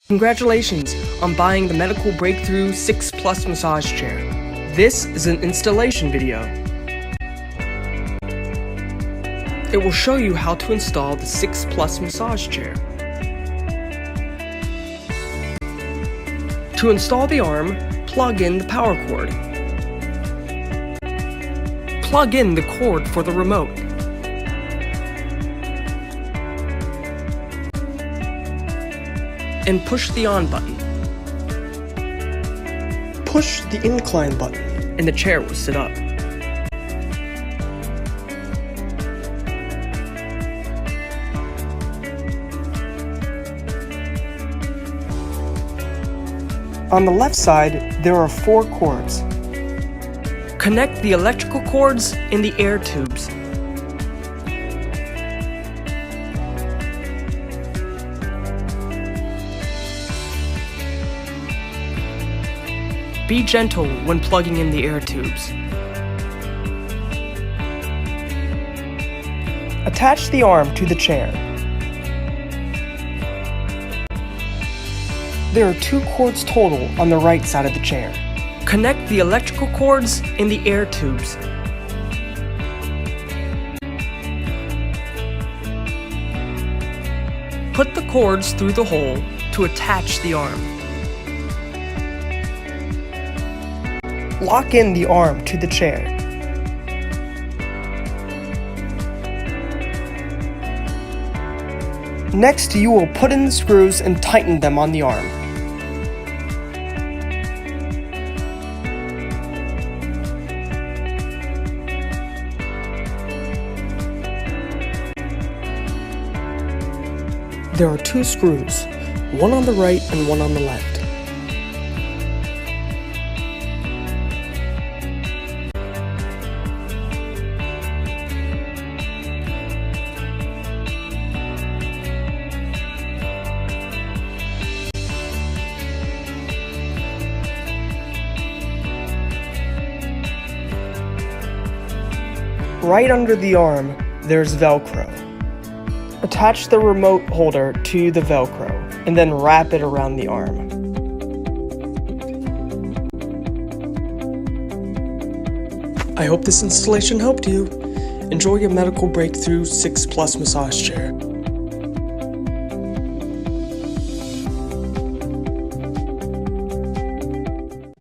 Congratulations on buying the Medical Breakthrough 6 Plus massage chair. This is an installation video. It will show you how to install the 6 Plus massage chair. To install the arm, plug in the power cord. Plug in the cord for the remote. And push the on button. Push the incline button, and the chair will sit up. On the left side, there are 4 cords. Connect the electrical cords in the air tubes. Be gentle when plugging in the air tubes. Attach the arm to the chair. There are 2 cords total on the right side of the chair. Connect the electrical cords in the air tubes. Put the cords through the hole to attach the arm. Lock in the arm to the chair. Next, you will put in the screws and tighten them on the arm. There are 2 screws, one on the right and one on the left. Right under the arm, there's Velcro. Attach the remote holder to the Velcro, and then wrap it around the arm. I hope this installation helped you. Enjoy your Medical Breakthrough 6 Plus massage chair.